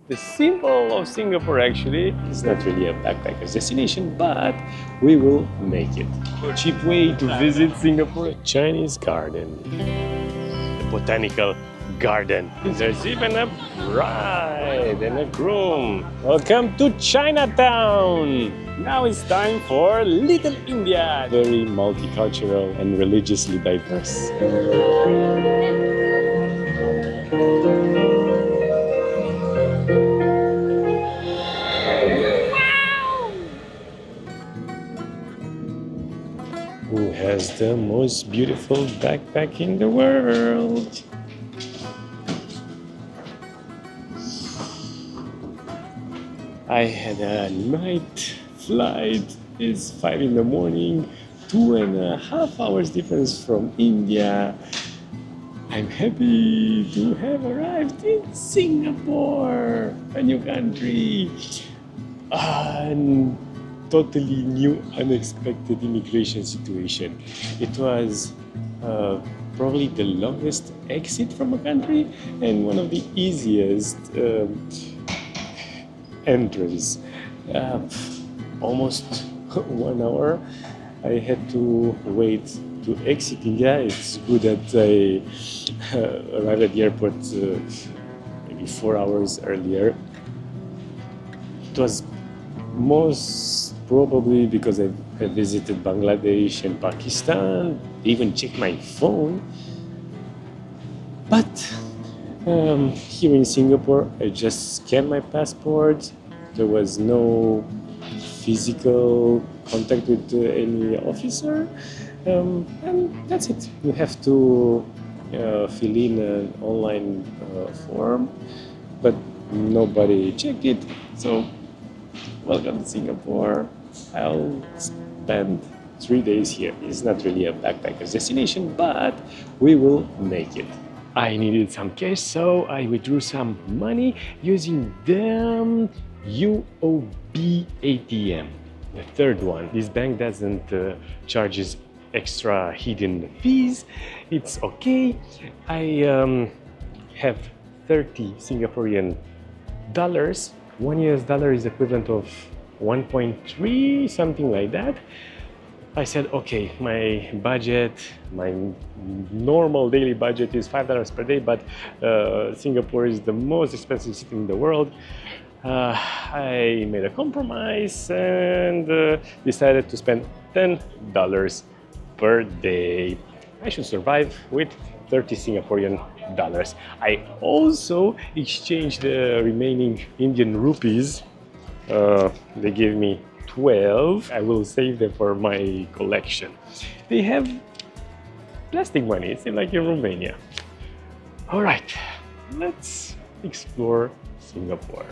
The symbol of Singapore actually is not really a backpacker's destination, but we will make it. A cheap way to visit Singapore, Chinese garden, the botanical garden. There's even a bride and a groom. Welcome to Chinatown. Now it's time for Little India. Very multicultural and religiously diverse. Who has the most beautiful backpack in the world? I had a night flight. It's 5 in the morning, 2.5 hours difference from India. I'm happy to have arrived in Singapore, a new country. And totally new, unexpected immigration situation. It was probably the longest exit from a country and one of the easiest entries. Almost 1 hour. I had to wait to exit India. It's good that I arrived at the airport maybe 4 hours earlier. It was most probably because I visited Bangladesh and Pakistan, even checked my phone. But here in Singapore, I just scanned my passport. There was no physical contact with any officer, and that's it. You have to fill in an online form, but nobody checked it. So, welcome to Singapore. I'll spend 3 days here. It's not really a backpacker's destination, but we will make it. I needed some cash, so I withdrew some money using the UOB ATM, the third one. This bank doesn't charges extra hidden fees. It's okay. I have 30 Singaporean dollars. $1 is equivalent of 1.3, something like that. I said, okay, my budget, my normal daily budget is $5 per day, but Singapore is the most expensive city in the world. I made a compromise and decided to spend $10 per day. I should survive with 30 Singaporean dollars. I also exchanged the remaining Indian rupees. They gave me 12. I will save them for my collection. They have plastic money, it's like in Romania. All right, let's explore Singapore.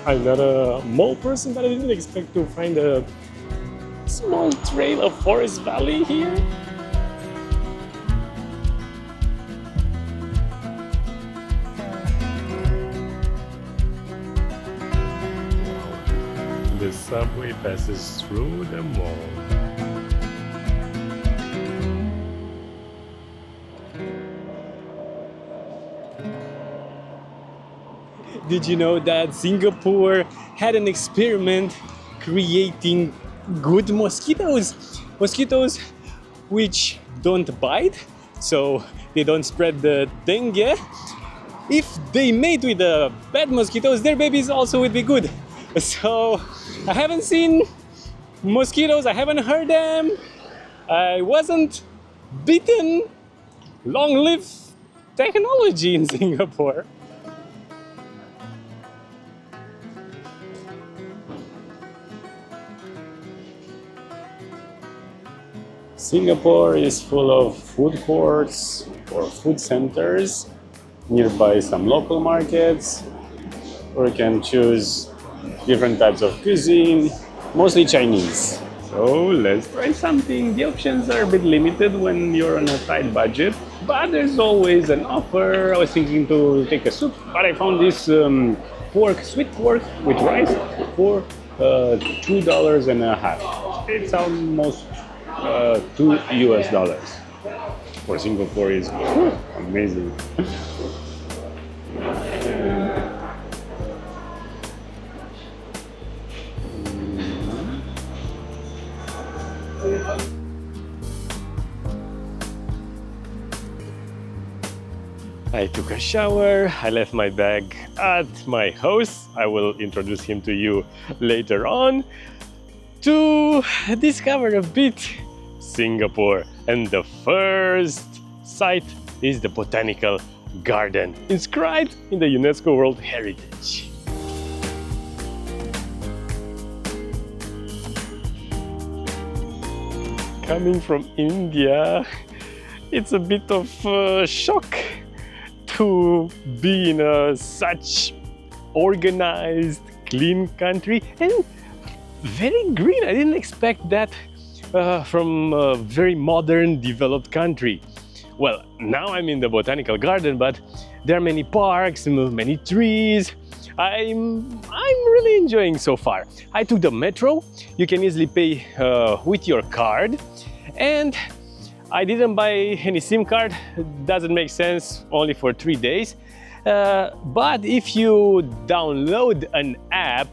I'm not a mall person, but I didn't expect to find a small trail of Forest Valley here. The subway passes through the mall. Did you know that Singapore had an experiment creating good mosquitoes? Mosquitoes which don't bite, so they don't spread the dengue. If they mate with the bad mosquitoes, their babies also would be good. So I haven't seen mosquitoes, I haven't heard them, I wasn't bitten. Long live technology in Singapore. Singapore is full of food courts or food centers, nearby some local markets, or you can choose different types of cuisine, mostly Chinese. So let's try something. The options are a bit limited when you're on a tight budget, but there's always an offer. I was thinking to take a soup, but I found this sweet pork with rice for $2.50. It's almost $2 for Singapore is amazing. I took a shower, I left my bag at my house. I will introduce him to you later on to discover a bit Singapore. And the first site is the Botanical Garden, inscribed in the UNESCO World Heritage. Coming from India, it's a bit of a shock to be in such organized, clean country and very green. I didn't expect that from a very modern, developed country. Well, now I'm in the Botanical Garden, but there are many parks, many trees. I'm really enjoying so far. I took the metro. You can easily pay with your card, and I didn't buy any SIM card. Doesn't make sense, only for 3 days. But if you download an app,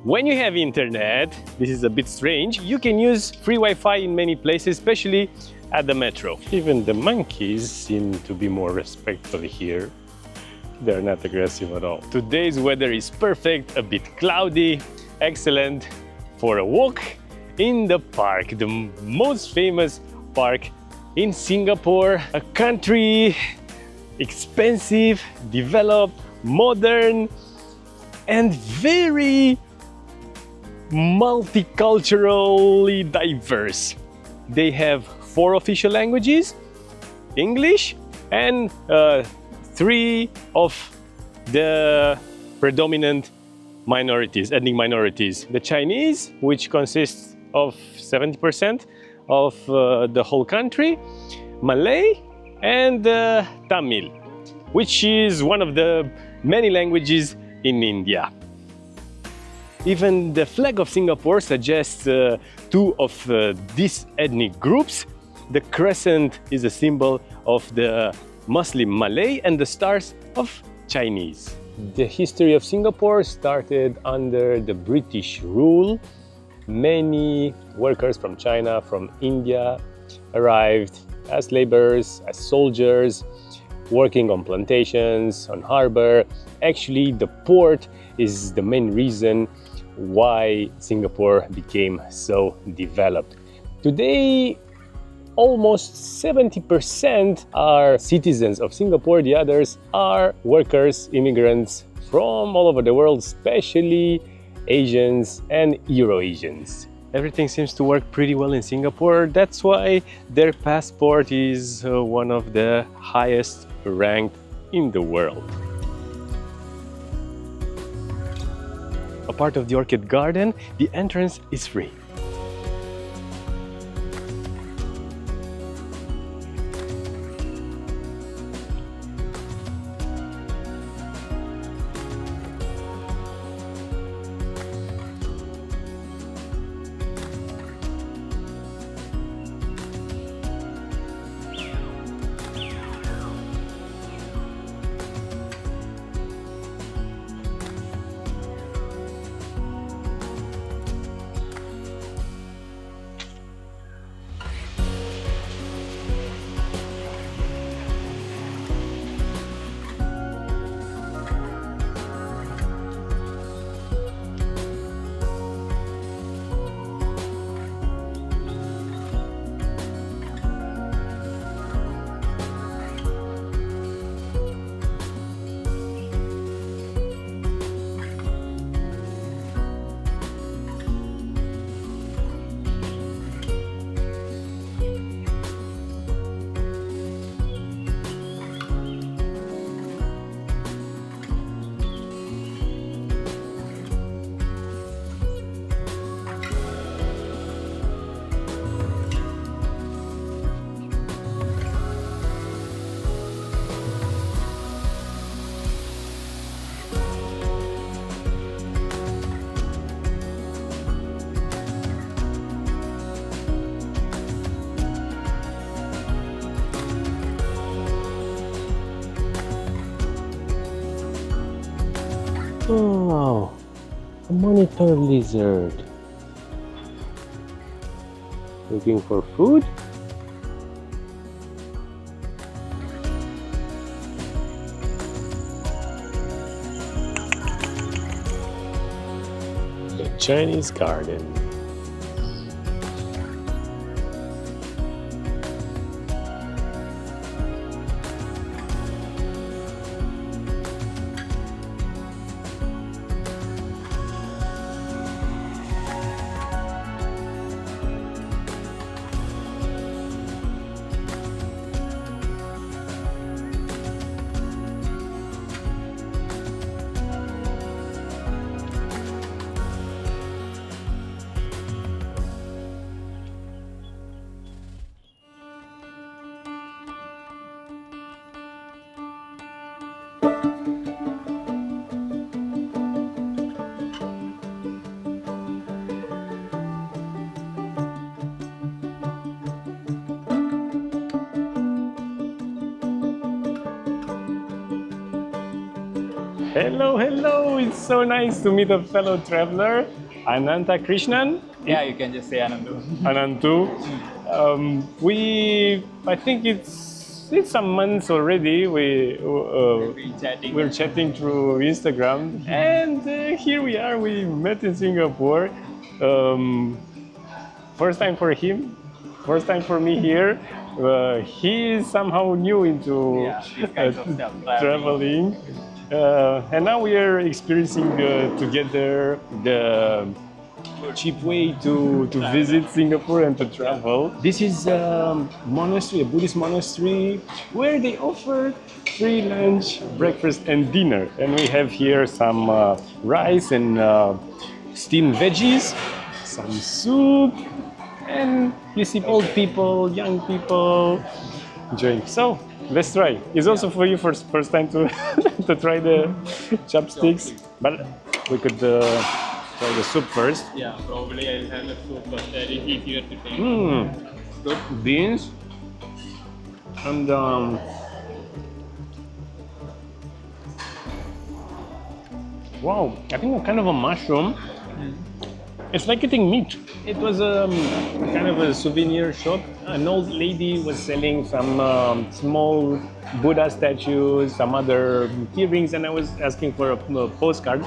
when you have internet, this is a bit strange, you can use free Wi-Fi in many places, especially at the metro. Even the monkeys seem to be more respectful here. They're not aggressive at all. Today's weather is perfect, a bit cloudy, excellent for a walk in the park, the most famous park in Singapore, a country expensive, developed, modern, and very multiculturally diverse. They have 4 official languages, English, and 3 of the predominant minorities, ethnic minorities. The Chinese, which consists of 70% of the whole country, Malay, and Tamil, which is one of the many languages in India. Even the flag of Singapore suggests 2 of these ethnic groups. The crescent is a symbol of the Muslim Malay and the stars of Chinese. The history of Singapore started under the British rule. Many workers from China, from India arrived as laborers, as soldiers, working on plantations, on harbor. Actually, the port is the main reason why Singapore became so developed. Today, almost 70% are citizens of Singapore. The others are workers, immigrants from all over the world, especially Asians and Euro-Asians. Everything seems to work pretty well in Singapore. That's why their passport is one of the highest ranked in the world. A part of the Orchid Garden, the entrance is free. Oh, a monitor lizard. Looking for food? The Chinese garden. Hello, hello! It's so nice to meet a fellow traveler, Ananta Krishnan. Yeah, you can just say Anandu. Anantu. I think it's some months already. We're chatting through Instagram, and here we are. We met in Singapore. First time for him, first time for me here. He is somehow new into these kinds of stuff, traveling. And now we are experiencing together the cheap way to visit Singapore and to travel. This is a monastery, a Buddhist monastery, where they offer free lunch, breakfast and dinner. And we have here some rice and steamed veggies, some soup, and you see old people, young people enjoying. So let's try. It's also for you first time to to try the chopsticks, but we could try the soup first. Yeah, probably I'll have the soup, but that is easier to take. Soup, beans, and wow, I think a kind of a mushroom. It's like eating meat. It was kind of a souvenir shop. An old lady was selling some small Buddha statues, some other earrings, and I was asking for a postcard.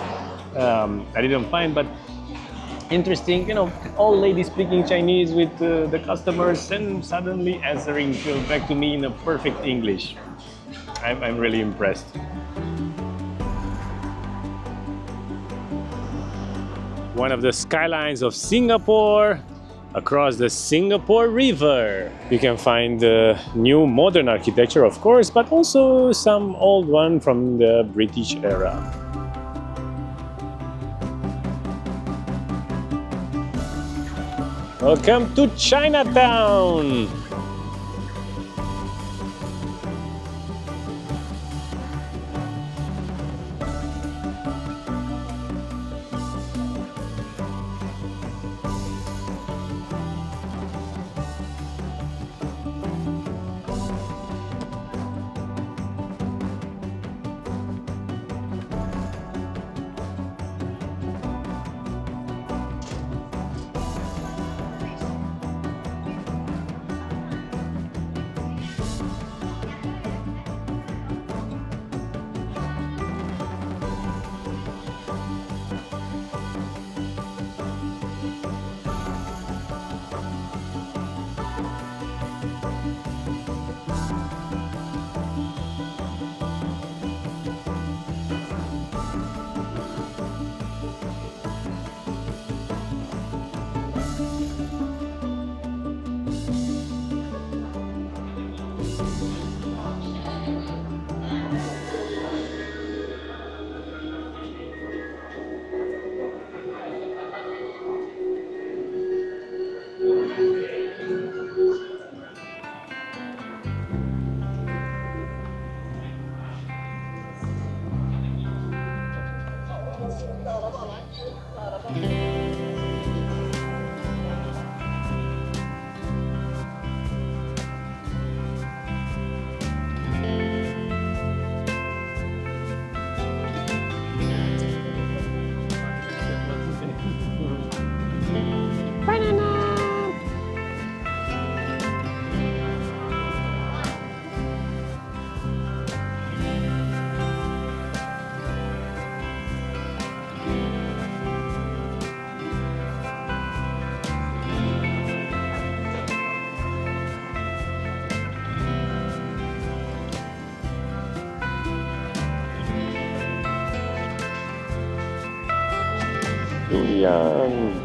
I didn't find, but interesting, you know, old lady speaking Chinese with the customers and suddenly answering back to me in a perfect English. I'm really impressed. One of the skylines of Singapore, across the Singapore River. You can find new modern architecture, of course, but also some old one from the British era. Welcome to Chinatown! Adrian.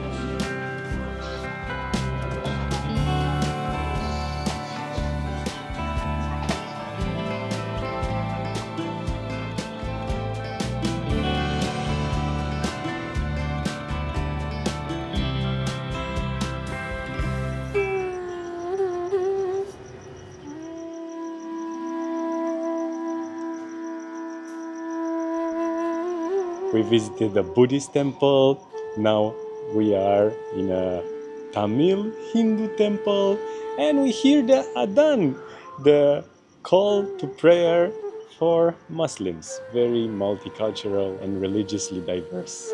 We visited a Buddhist temple. Now we are in a Tamil Hindu temple, and we hear the adhan, the call to prayer for Muslims. Very multicultural and religiously diverse.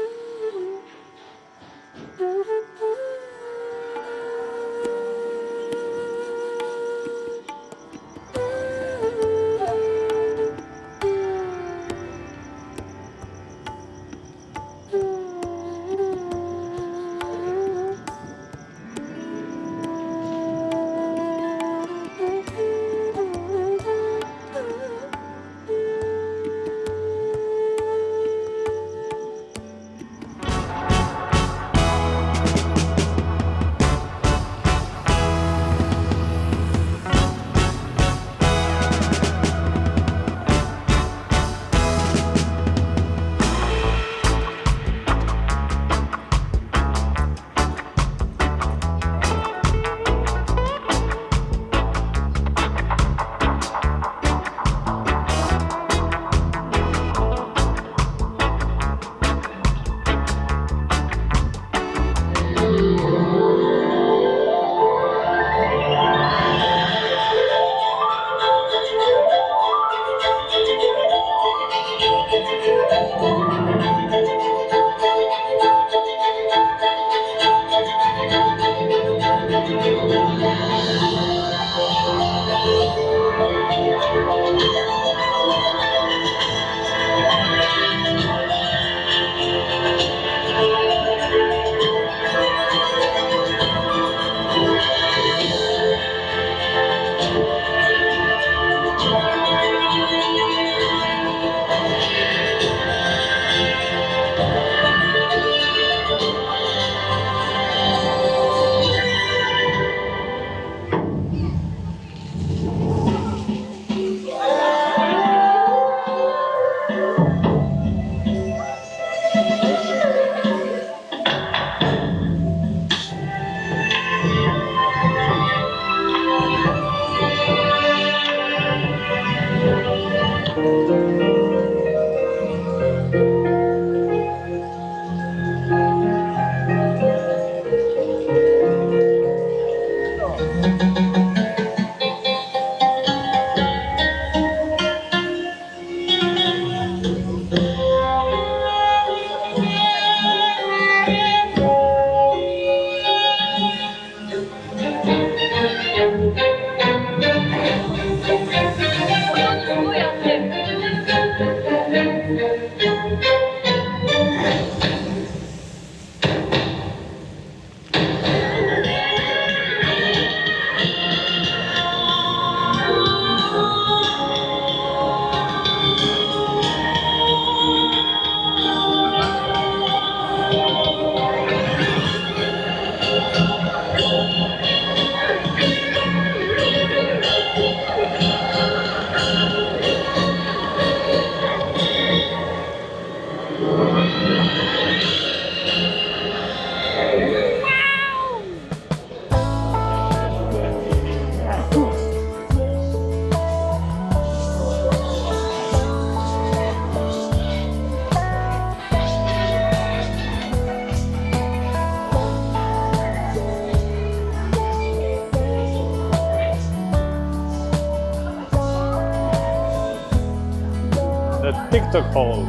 TikTok hole.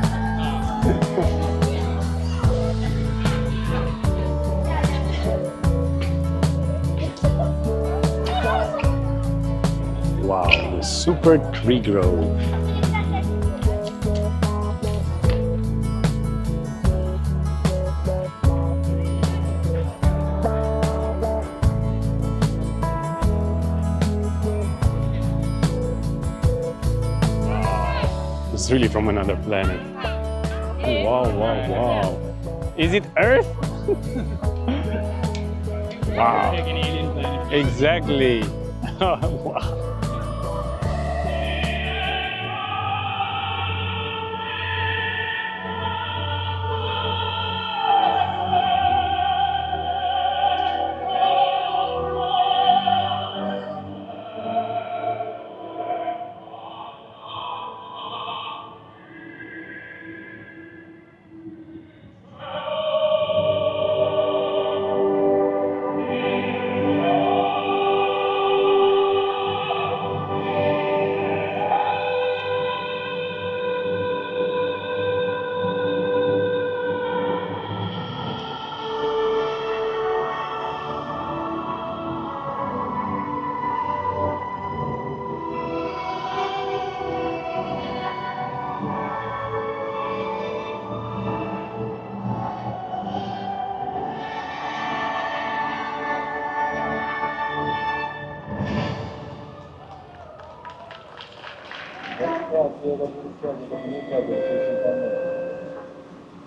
Wow, the super tree grove. It's really from another planet. Wow, wow, wow. Is it Earth? Wow. Like an alien planet. Exactly. Wow.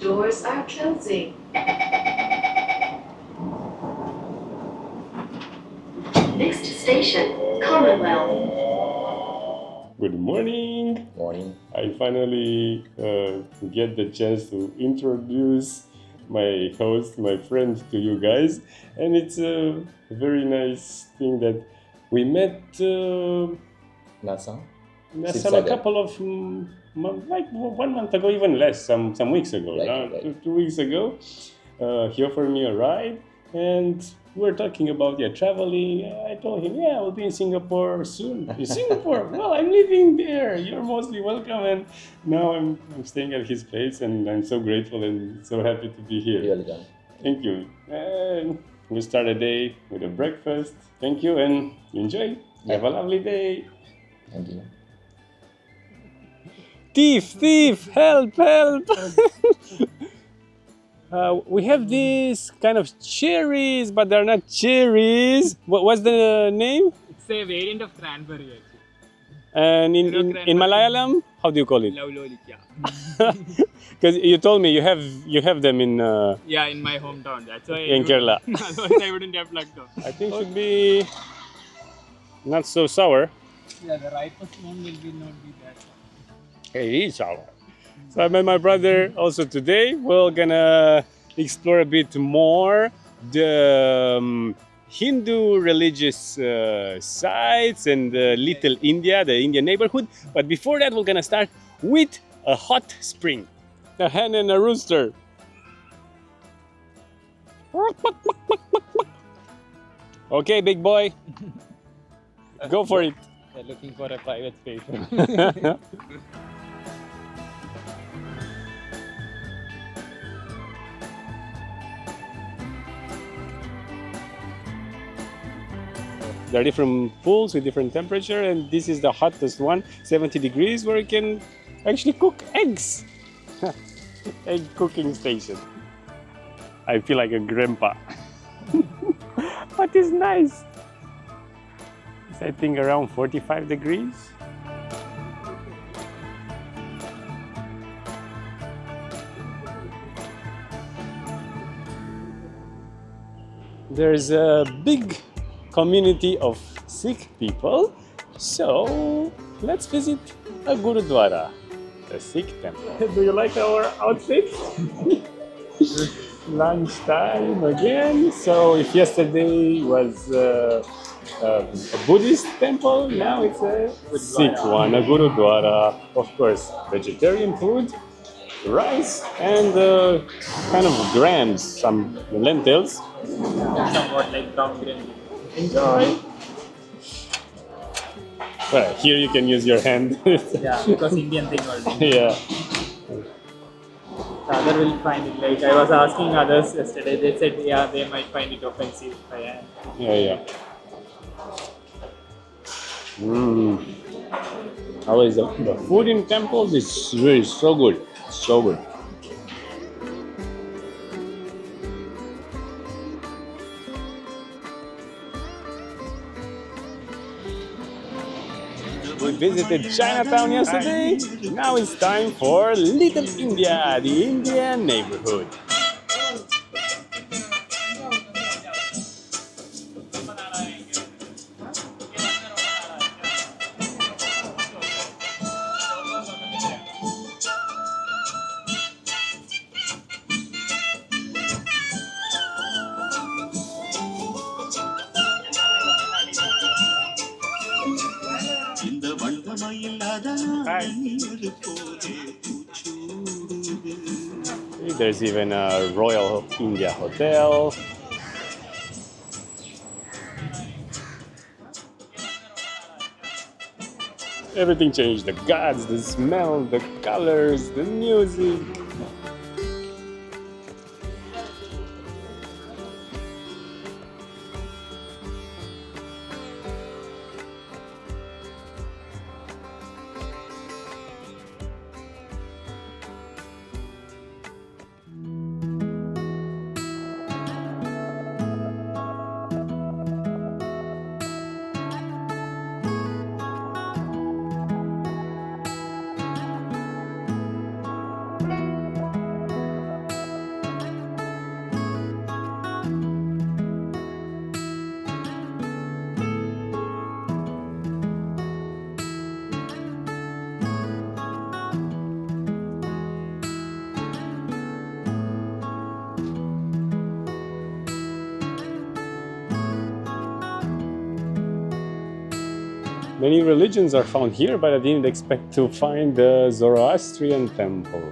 Doors are closing. Next station, Commonwealth. Good morning. Morning. I finally get the chance to introduce my host, my friend to you guys, and it's a very nice thing that we met Nasa? a couple of like 1 month ago, even less, some weeks ago, Like. 2 weeks ago. He offered me a ride, and we're talking about traveling. I told him, I will be in Singapore soon. In Singapore? Well, I'm living there. You're mostly welcome. And now I'm staying at his place, and I'm so grateful and so happy to be here. You're welcome. Thank you. And we start a day with a breakfast. Thank you and enjoy. Have a lovely day. Thank you. Thief, help. We have these kind of cherries, but they're not cherries. What's the name? It's a variant of cranberry actually. And in Malayalam, how do you call it? Lovely, yeah. Because you told me you have them in Yeah, in my hometown. That's why. in Kerala. Otherwise, I wouldn't have plucked them. I think should be not so sour. Yeah, the ripest one will not be that. Hey, sour. So I met my brother also today. We're gonna explore a bit more the Hindu religious sites and Little India, the Indian neighborhood. But before that, we're gonna start with a hot spring. A hen and a rooster. Okay, big boy. Go for it. They're looking for a private space. There are different pools with different temperature, and this is the hottest one, 70 degrees, where you can actually cook eggs. Egg cooking station. I feel like a grandpa. But it's nice. It's, I think, around 45 degrees. There's a big community of Sikh people, so let's visit a Gurudwara, a Sikh temple. Do you like our outfit? Lunchtime again. So if yesterday was a Buddhist temple, now it's a Sikh one, a Gurudwara. Of course, vegetarian food, rice, and kind of grams, some lentils. Somewhat like brown grain. Enjoy! Well, here you can use your hand. Yeah, because Indian thing already. Yeah. The other will find it. Like I was asking others yesterday, they said yeah, they might find it offensive. Yeah. Always the food in temples is really so good. So good. We visited Chinatown yesterday. Now it's time for Little India, the Indian neighborhood. There's even a Royal India Hotel. Everything changed. The gods, the smell, the colors, the music. Many religions are found here, but I didn't expect to find the Zoroastrian temple.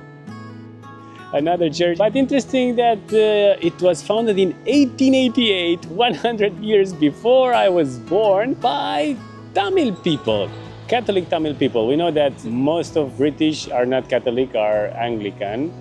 Another church, but interesting that it was founded in 1888, 100 years before I was born, by Tamil people, Catholic Tamil people. We know that most of British are not Catholic, are Anglican.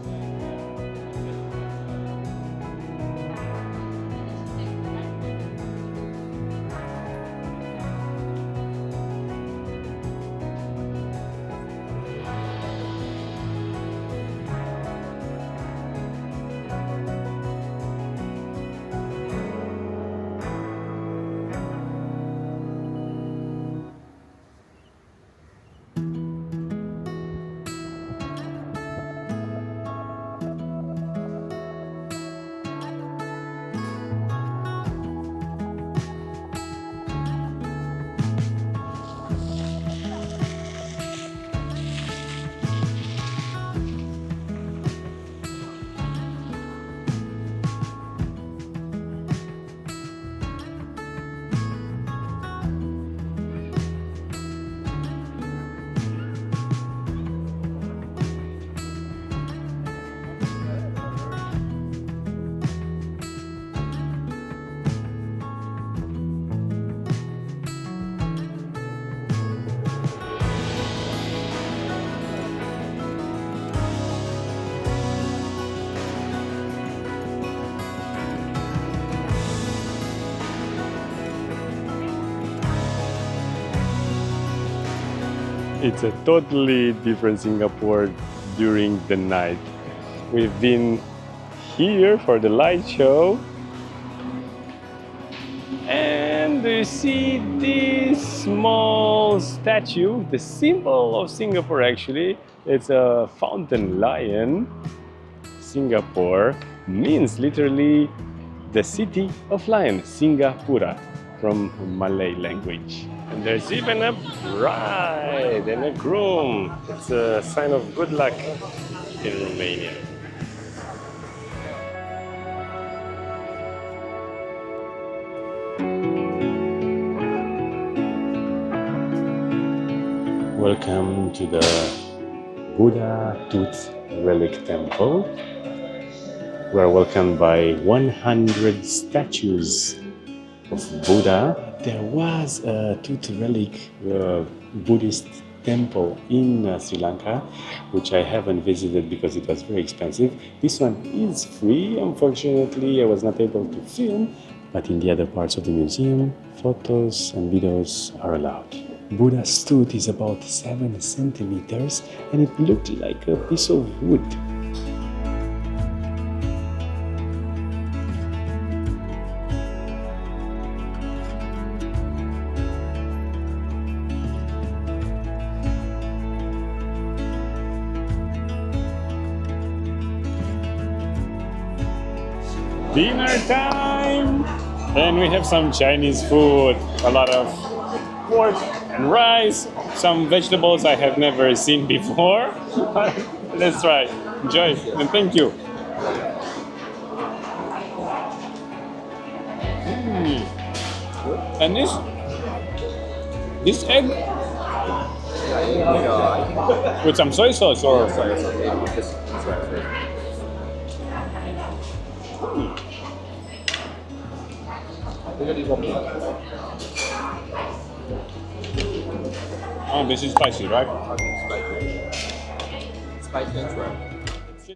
It's a totally different Singapore during the night. We've been here for the light show. And you see this small statue, the symbol of Singapore actually. It's a fountain lion. Singapore means literally the city of lions, Singapura, from Malay language. And there's even a bride and a groom. It's a sign of good luck in Romania. Welcome to the Buddha Tooth Relic Temple. We are welcomed by 100 statues of Buddha. There was a tooth relic Buddhist temple in Sri Lanka, which I haven't visited because it was very expensive. This one is free. Unfortunately, I was not able to film, but in the other parts of the museum, photos and videos are allowed. Buddha's tooth is about 7 centimeters and it looked like a piece of wood. Dinner time! And we have some Chinese food, a lot of pork and rice, some vegetables I have never seen before. Let's try. Enjoy and thank you. And this egg With some soy sauce or? Oh, this is spicy, right? Spicy and shrimp.